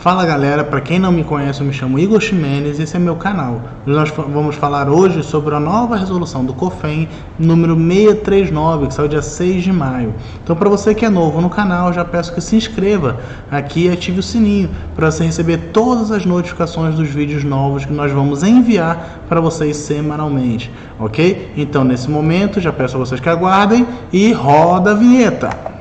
Fala galera, para quem não me conhece, eu me chamo Igor Ximenes e esse é meu canal. Nós vamos falar hoje sobre a nova resolução do COFEN número 639, que saiu dia 6 de maio. Então, para você que é novo no canal, eu já peço que se inscreva aqui e ative o sininho para você receber todas as notificações dos vídeos novos que nós vamos enviar para vocês semanalmente, ok? Então, nesse momento, já peço a vocês que aguardem e roda a vinheta!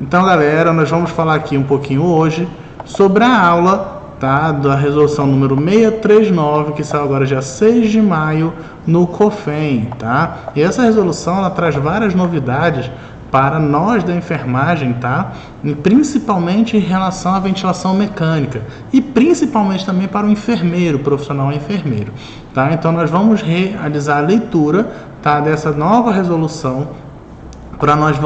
Então galera, nós vamos falar aqui um pouquinho hoje sobre a aula, tá, da resolução número 639, que saiu agora dia 6 de maio no COFEN, tá? E essa resolução ela traz várias novidades para nós da enfermagem, tá? E principalmente em relação à ventilação mecânica e principalmente também para o enfermeiro, profissional enfermeiro, tá? Então nós vamos realizar a leitura, tá, dessa nova resolução. Para nós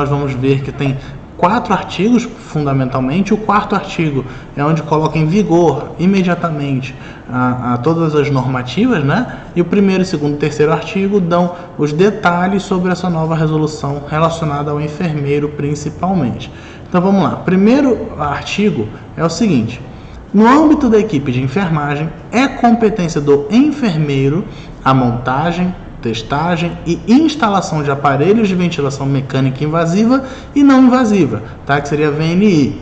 vamos ver que tem 4 artigos, fundamentalmente. O 4º artigo é onde coloca em vigor imediatamente a todas as normativas, né? E o 1º, 2º e 3º artigo dão os detalhes sobre essa nova resolução relacionada ao enfermeiro principalmente. Então vamos lá. O 1º artigo é o seguinte: no âmbito da equipe de enfermagem, é competência do enfermeiro a montagem, testagem e instalação de aparelhos de ventilação mecânica invasiva e não invasiva, tá? Que seria VNI,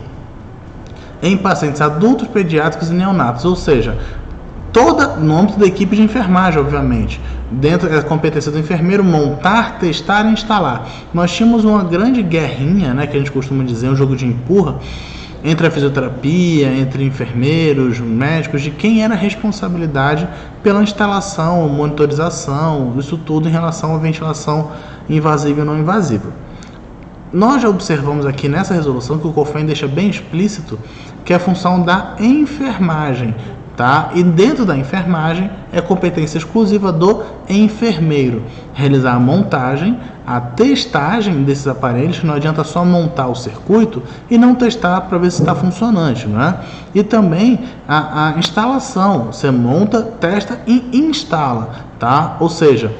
em pacientes adultos, pediátricos e neonatos, ou seja, toda no âmbito da equipe de enfermagem, obviamente. Dentro da competência do enfermeiro, montar, testar e instalar. Nós tínhamos uma grande guerrinha, né, que a gente costuma dizer, um jogo de empurra, entre a fisioterapia, entre enfermeiros, médicos, de quem era a responsabilidade pela instalação, monitorização, isso tudo em relação à ventilação invasiva e não invasiva. Nós já observamos aqui nessa resolução que o COFEN deixa bem explícito que é a função da enfermagem, tá? E dentro da enfermagem é competência exclusiva do enfermeiro realizar a montagem, a testagem desses aparelhos, que não adianta só montar o circuito e não testar para ver se está funcionante, né? E também a instalação, você monta, testa e instala, tá? Ou seja,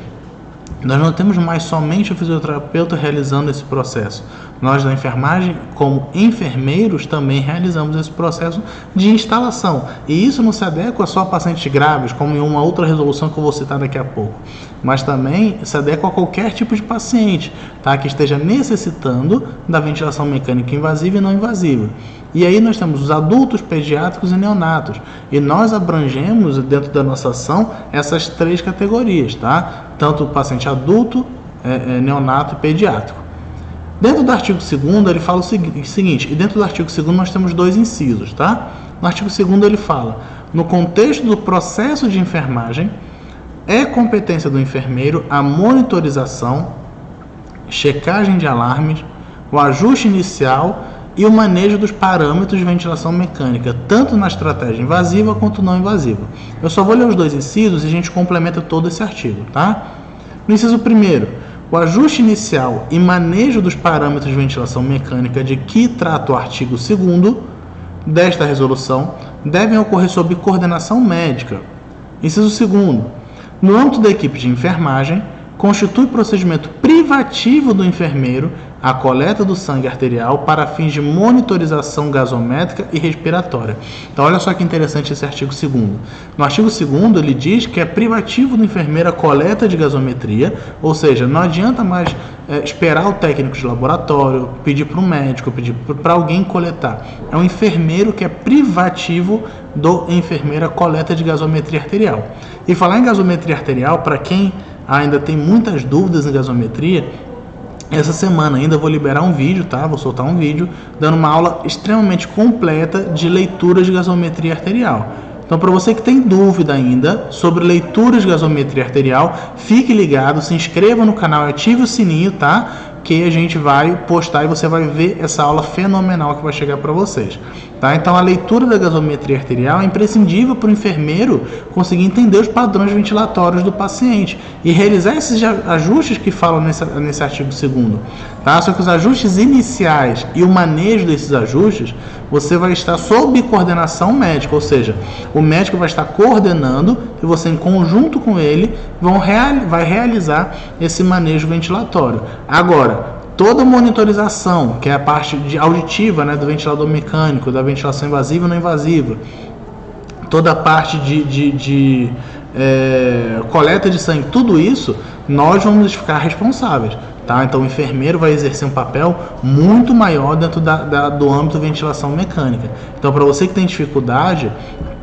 nós não temos mais somente o fisioterapeuta realizando esse processo. Nós da enfermagem, como enfermeiros, também realizamos esse processo de instalação. E isso não se adequa só a pacientes graves, como em uma outra resolução que eu vou citar daqui a pouco, mas também se adequa a qualquer tipo de paciente, tá, que esteja necessitando da ventilação mecânica invasiva e não invasiva. E aí nós temos os adultos, pediátricos e neonatos. E nós abrangemos dentro da nossa ação essas 3 categorias, tá? Tanto o paciente adulto, neonato e pediátrico. Dentro do artigo 2º ele fala o seguinte, e dentro do artigo 2º nós temos 2 incisos, tá? No artigo 2º ele fala: no contexto do processo de enfermagem, é competência do enfermeiro a monitorização, checagem de alarmes, o ajuste inicial e o manejo dos parâmetros de ventilação mecânica, tanto na estratégia invasiva quanto não invasiva. Eu só vou ler os 2 incisos e a gente complementa todo esse artigo, tá? No inciso 1º, o ajuste inicial e manejo dos parâmetros de ventilação mecânica de que trata o artigo 2º desta resolução devem ocorrer sob coordenação médica. Inciso 2º, no âmbito da equipe de enfermagem, constitui procedimento privativo do enfermeiro a coleta do sangue arterial para fins de monitorização gasométrica e respiratória. Então, olha só que interessante esse artigo 2º. No artigo 2º, ele diz que é privativo do enfermeiro a coleta de gasometria, ou seja, não adianta mais esperar o técnico de laboratório, pedir para um médico, pedir para alguém coletar. É o enfermeiro que é privativo do enfermeiro a coleta de gasometria arterial. E falar em gasometria arterial, para quem ainda tem muitas dúvidas em gasometria, essa semana ainda vou liberar um vídeo, tá? Vou soltar um vídeo dando uma aula extremamente completa de leituras de gasometria arterial. Então, para você que tem dúvida ainda sobre leituras de gasometria arterial, fique ligado, se inscreva no canal e ative o sininho, tá? Que a gente vai postar e você vai ver essa aula fenomenal que vai chegar para vocês, tá? Então, a leitura da gasometria arterial é imprescindível para o enfermeiro conseguir entender os padrões ventilatórios do paciente e realizar esses ajustes que falam nesse artigo 2º, tá? Só que os ajustes iniciais e o manejo desses ajustes, você vai estar sob coordenação médica, ou seja, o médico vai estar coordenando e você, em conjunto com ele, vai realizar esse manejo ventilatório. Agora, toda monitorização, que é a parte auditiva, né, do ventilador mecânico, da ventilação invasiva e não invasiva, toda a parte de coleta de sangue, tudo isso, nós vamos ficar responsáveis. Tá? Então o enfermeiro vai exercer um papel muito maior dentro do âmbito de ventilação mecânica. Então, para você que tem dificuldade,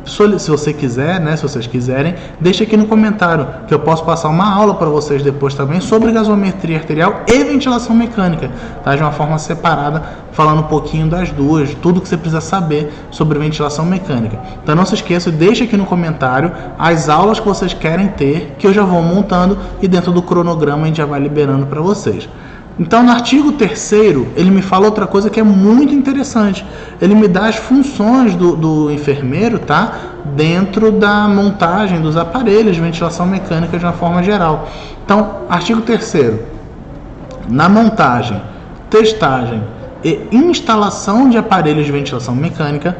se você quiser, né, se vocês quiserem, deixa aqui no comentário que eu posso passar uma aula para vocês depois também sobre gasometria arterial e ventilação mecânica, tá? De uma forma separada, falando um pouquinho das duas, tudo que você precisa saber sobre ventilação mecânica. Então não se esqueça, deixa aqui no comentário as aulas que vocês querem ter, que eu já vou montando e dentro do cronograma a gente já vai liberando para vocês. Então, no artigo 3º, ele me fala outra coisa que é muito interessante. Ele me dá as funções do enfermeiro, tá? Dentro da montagem dos aparelhos de ventilação mecânica de uma forma geral. Então, artigo 3º. Na montagem, testagem e instalação de aparelhos de ventilação mecânica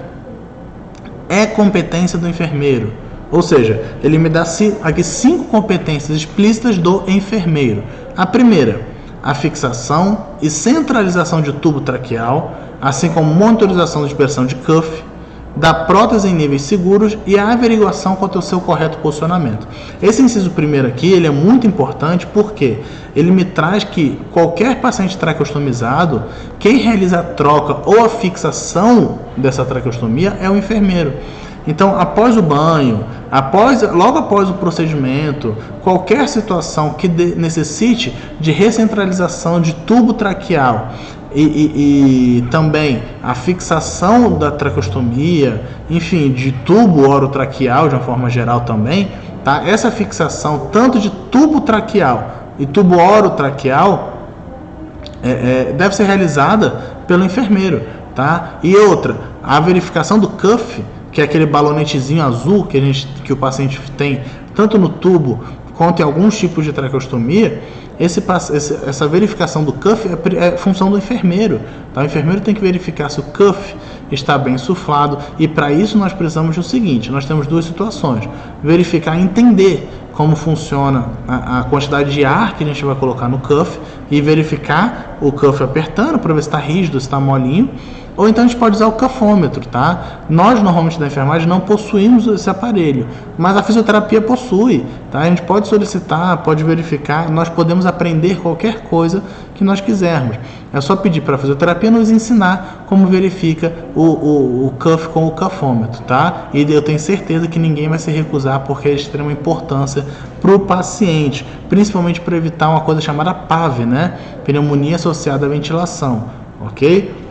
é competência do enfermeiro. Ou seja, ele me dá aqui 5 competências explícitas do enfermeiro. A primeira, a fixação e centralização de tubo traqueal, assim como monitorização de dispersão de cuff, da prótese em níveis seguros e a averiguação quanto ao seu correto posicionamento. Esse inciso primeiro aqui, ele é muito importante porque ele me traz que qualquer paciente traqueostomizado, quem realiza a troca ou a fixação dessa traqueostomia é o enfermeiro. Então, após o banho, logo após o procedimento, qualquer situação que necessite de recentralização de tubo traqueal e também a fixação da traqueostomia, enfim, de tubo orotraqueal de uma forma geral também, tá? Essa fixação tanto de tubo traqueal e tubo orotraqueal deve ser realizada pelo enfermeiro, tá? E outra, a verificação do cuff, que é aquele balonetezinho azul que o paciente tem tanto no tubo quanto em alguns tipos de traqueostomia, essa verificação do cuff é função do enfermeiro. Tá? O enfermeiro tem que verificar se o cuff está bem insuflado, e para isso nós precisamos do seguinte: nós temos duas situações: verificar e entender como funciona a quantidade de ar que a gente vai colocar no cuff e verificar o cuff apertando para ver se está rígido, se está molinho. Ou então a gente pode usar o cafômetro, tá? Nós, normalmente, da enfermagem, não possuímos esse aparelho, mas a fisioterapia possui, tá? A gente pode solicitar, pode verificar, nós podemos aprender qualquer coisa que nós quisermos. É só pedir para a fisioterapia nos ensinar como verifica o cuff com o cafômetro, tá? E eu tenho certeza que ninguém vai se recusar, porque é de extrema importância para o paciente, principalmente para evitar uma coisa chamada PAV, né? Pneumonia associada à ventilação, ok?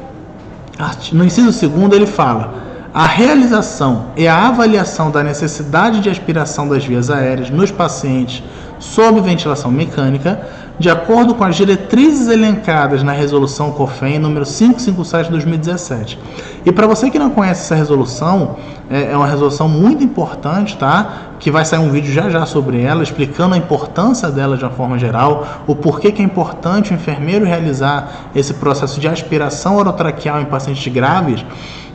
No inciso 2º ele fala: a realização e a avaliação da necessidade de aspiração das vias aéreas nos pacientes sob ventilação mecânica, de acordo com as diretrizes elencadas na resolução COFEN número 557/2017. E para você que não conhece essa resolução, é uma resolução muito importante, tá? Que vai sair um vídeo já sobre ela, explicando a importância dela de uma forma geral, o porquê que é importante o enfermeiro realizar esse processo de aspiração orotraqueal em pacientes graves.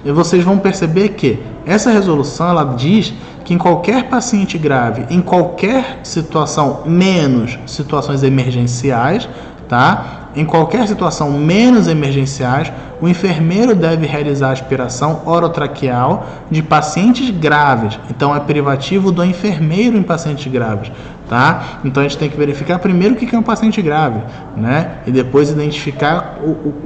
E vocês vão perceber que essa resolução, ela diz que em qualquer paciente grave, em qualquer situação, menos situações emergenciais, tá? Em qualquer situação menos emergenciais, o enfermeiro deve realizar a aspiração orotraqueal de pacientes graves. Então é privativo do enfermeiro em pacientes graves, tá? Então a gente tem que verificar primeiro o que é um paciente grave, né? E depois identificar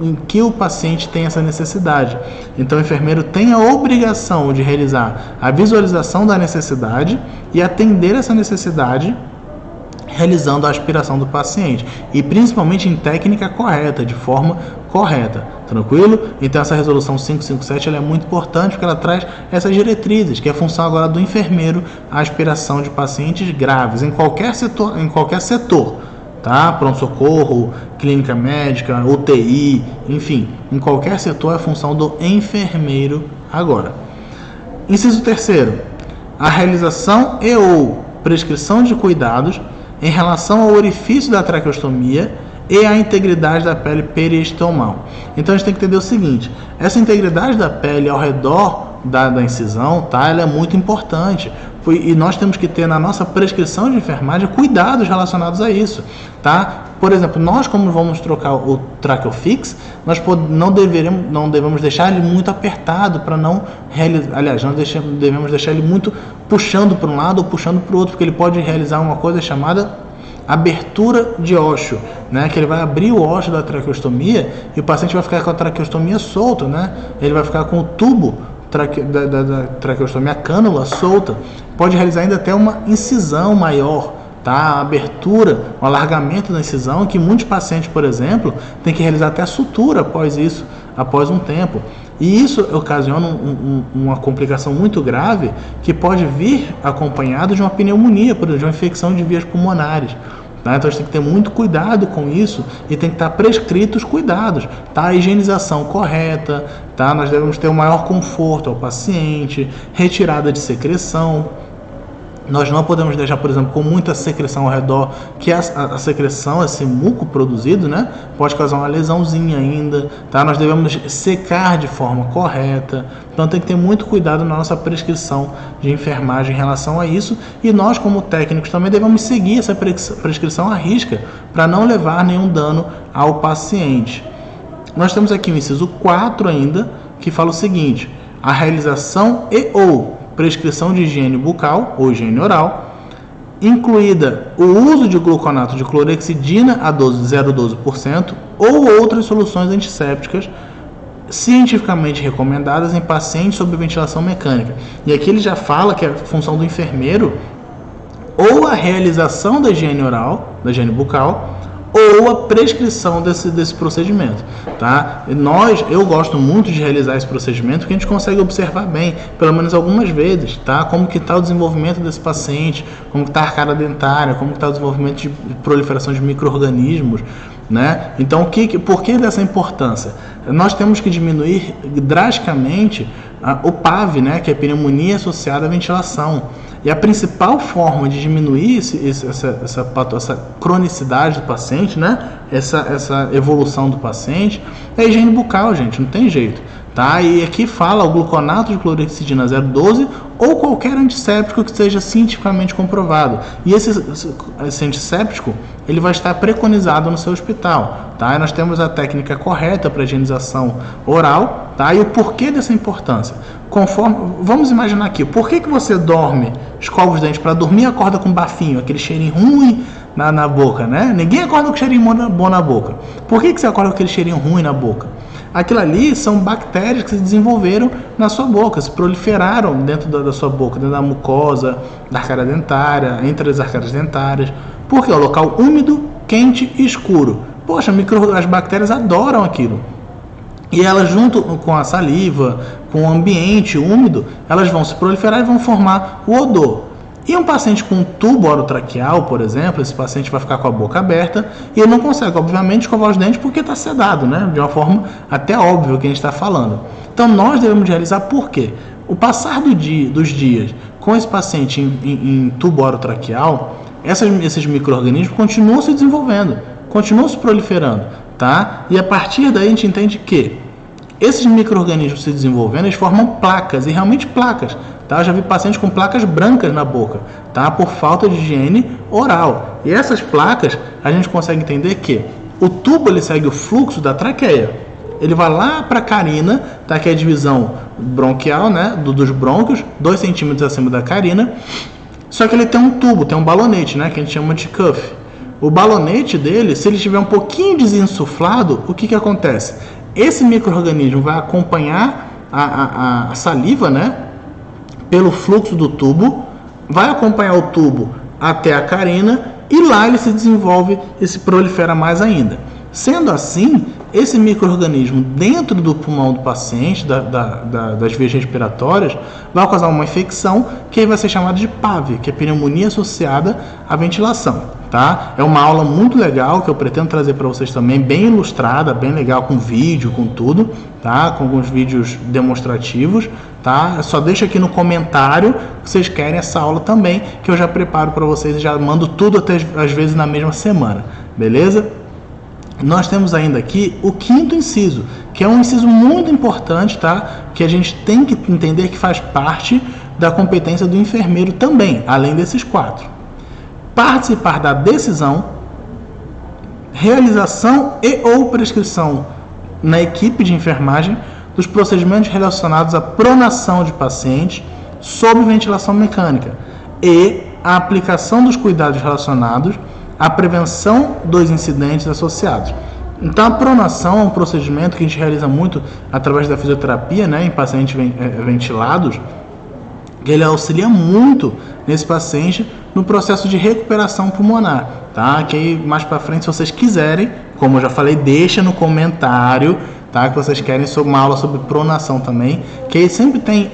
em que o paciente tem essa necessidade. Então o enfermeiro tem a obrigação de realizar a visualização da necessidade e atender essa necessidade realizando a aspiração do paciente, e principalmente em técnica correta, de forma correta, tranquilo? Então essa resolução 557 ela é muito importante porque ela traz essas diretrizes, que é a função agora do enfermeiro, a aspiração de pacientes graves, em qualquer setor, tá? Pronto-socorro, clínica médica, UTI, enfim, em qualquer setor é a função do enfermeiro agora. Inciso 3º, a realização e ou prescrição de cuidados em relação ao orifício da traqueostomia e a integridade da pele periosteomal. Então a gente tem que entender o seguinte: essa integridade da pele ao redor da incisão, tá? Ela é muito importante. E nós temos que ter na nossa prescrição de enfermagem cuidados relacionados a isso, tá? Por exemplo, nós, como vamos trocar o Tracheofix, nós não devemos deixar ele muito apertado para não realizar. Aliás, não devemos deixar ele muito puxando para um lado ou puxando para o outro, porque ele pode realizar uma coisa chamada abertura de ósseo, né? Que ele vai abrir o ósseo da traqueostomia e o paciente vai ficar com a traqueostomia solta, né? Ele vai ficar com o tubo da traqueostomia, a cânula solta, pode realizar ainda até uma incisão maior, tá? A abertura, o alargamento da incisão, que muitos pacientes, por exemplo, têm que realizar até a sutura após isso, após um tempo. E isso ocasiona uma complicação muito grave que pode vir acompanhado de uma pneumonia, por exemplo, de uma infecção de vias pulmonares. Tá? Então a gente tem que ter muito cuidado com isso e tem que estar prescritos cuidados, tá? A higienização correta, tá? Nós devemos ter o maior conforto ao paciente, retirada de secreção. Nós não podemos deixar, por exemplo, com muita secreção ao redor, que a secreção, esse muco produzido, né, pode causar uma lesãozinha ainda, tá? Nós devemos secar de forma correta, então tem que ter muito cuidado na nossa prescrição de enfermagem em relação a isso, e nós, como técnicos, também devemos seguir essa prescrição à risca, para não levar nenhum dano ao paciente. Nós temos aqui o inciso 4 ainda, que fala o seguinte: a realização ou prescrição de higiene bucal ou higiene oral, incluída o uso de gluconato de clorexidina a 0,12% ou outras soluções antissépticas cientificamente recomendadas em pacientes sob ventilação mecânica. E aqui ele já fala que é a função do enfermeiro ou a realização da higiene oral, da higiene bucal, ou a prescrição desse procedimento, tá? Eu gosto muito de realizar esse procedimento porque a gente consegue observar bem, pelo menos algumas vezes, tá? Como que está o desenvolvimento desse paciente, como que está a arcada dentária, como que está o desenvolvimento de proliferação de micro-organismos, né? Então, por que dessa importância? Nós temos que diminuir drasticamente o PAV, né? Que é a pneumonia associada à ventilação. E a principal forma de diminuir essa cronicidade do paciente, né? Essa evolução do paciente, é a higiene bucal, gente, não tem jeito. Tá? E aqui fala o gluconato de clorexidina 0,12 ou qualquer antisséptico que seja cientificamente comprovado. E esse antisséptico, ele vai estar preconizado no seu hospital. Tá? E nós temos a técnica correta para higienização oral, tá? E o porquê dessa importância. Vamos imaginar aqui, por que você dorme, escova os dentes para dormir e acorda com bafinho, aquele cheirinho ruim na boca, né? Ninguém acorda com cheirinho bom na boca. Por que você acorda com aquele cheirinho ruim na boca? Aquilo ali são bactérias que se desenvolveram na sua boca, se proliferaram dentro da sua boca, dentro da mucosa, da arcada dentária, entre as arcadas dentárias. Porque é um local úmido, quente e escuro. Poxa, as bactérias adoram aquilo. E elas, junto com a saliva, com o ambiente úmido, elas vão se proliferar e vão formar o odor. E um paciente com tubo orotraqueal, por exemplo, esse paciente vai ficar com a boca aberta e ele não consegue, obviamente, escovar os dentes porque está sedado, né? De uma forma até óbvia que a gente está falando. Então, nós devemos realizar por quê? O passar dos dias com esse paciente em tubo orotraqueal, esses micro-organismos continuam se desenvolvendo, continuam se proliferando, tá? E a partir daí a gente entende que esses micro-organismos se desenvolvendo, eles formam placas, e realmente placas. Tá? Eu já vi pacientes com placas brancas na boca, tá? Por falta de higiene oral. E essas placas, a gente consegue entender que o tubo ele segue o fluxo da traqueia. Ele vai lá para a carina, tá? Que é a divisão bronquial, né? Dos brônquios, 2 centímetros acima da carina. Só que ele tem um tubo, tem um balonete, né? Que a gente chama de cuff. O balonete dele, se ele estiver um pouquinho desinsuflado, o que acontece? Esse micro-organismo vai acompanhar a saliva, né? Pelo fluxo do tubo, vai acompanhar o tubo até a carina e lá ele se desenvolve e se prolifera mais ainda. Sendo assim, esse micro-organismo dentro do pulmão do paciente, das vias respiratórias, vai causar uma infecção que vai ser chamada de PAV, que é pneumonia associada à ventilação. Tá? É uma aula muito legal que eu pretendo trazer para vocês também, bem ilustrada, bem legal, com vídeo, com tudo, tá? Com alguns vídeos demonstrativos, tá? Só deixa aqui no comentário que vocês querem essa aula também, que eu já preparo para vocês e já mando tudo até às vezes na mesma semana, beleza? nós temos ainda aqui o quinto inciso, que é um inciso muito importante, tá? Que a gente tem que entender que faz parte da competência do enfermeiro também, além desses 4. Participar da decisão, realização e ou prescrição na equipe de enfermagem dos procedimentos relacionados à pronação de pacientes sob ventilação mecânica e a aplicação dos cuidados relacionados à prevenção dos incidentes associados. Então, a pronação é um procedimento que a gente realiza muito através da fisioterapia, né, em pacientes ventilados, que ele auxilia muito nesse paciente no processo de recuperação pulmonar, tá? Que aí, mais para frente, se vocês quiserem, como eu já falei, deixa no comentário, tá? Que vocês querem uma aula sobre pronação também, que aí sempre tem,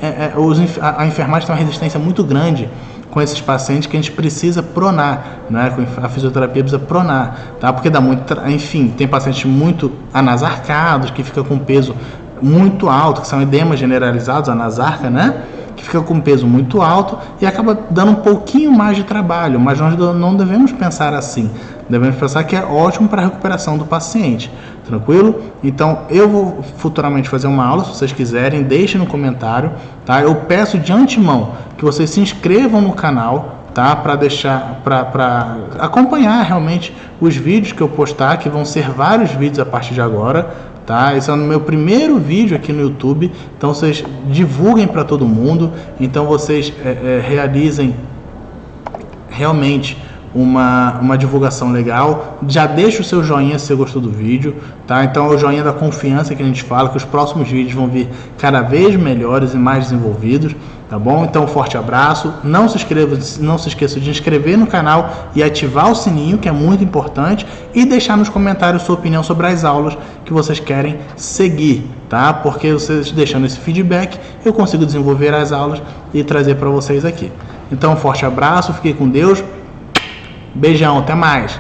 a enfermagem tem uma resistência muito grande com esses pacientes que a gente precisa pronar, né? A fisioterapia precisa pronar, tá? Porque dá muito, enfim, tem pacientes muito anasarcados, que fica com peso muito alto, que são edemas generalizados, anasarca, né? Que fica com peso muito alto e acaba dando um pouquinho mais de trabalho, mas nós não devemos pensar assim. Devemos pensar que é ótimo para a recuperação do paciente, tranquilo? Então, eu vou futuramente fazer uma aula, se vocês quiserem, deixem no comentário, tá? Eu peço de antemão que vocês se inscrevam no canal, tá? Para acompanhar realmente os vídeos que eu postar, que vão ser vários vídeos a partir de agora, tá? Esse é o meu primeiro vídeo aqui no YouTube, então vocês divulguem para todo mundo, então vocês realizem realmente uma divulgação legal. Já deixa o seu joinha se você gostou do vídeo, tá? Então é o joinha da confiança que a gente fala, que os próximos vídeos vão vir cada vez melhores e mais desenvolvidos, tá bom? Então um forte abraço, não se esqueça de inscrever no canal e ativar o sininho, que é muito importante, e deixar nos comentários sua opinião sobre as aulas que vocês querem seguir, tá? Porque vocês deixando esse feedback, eu consigo desenvolver as aulas e trazer para vocês aqui. Então um forte abraço, fiquem com Deus. Beijão, até mais!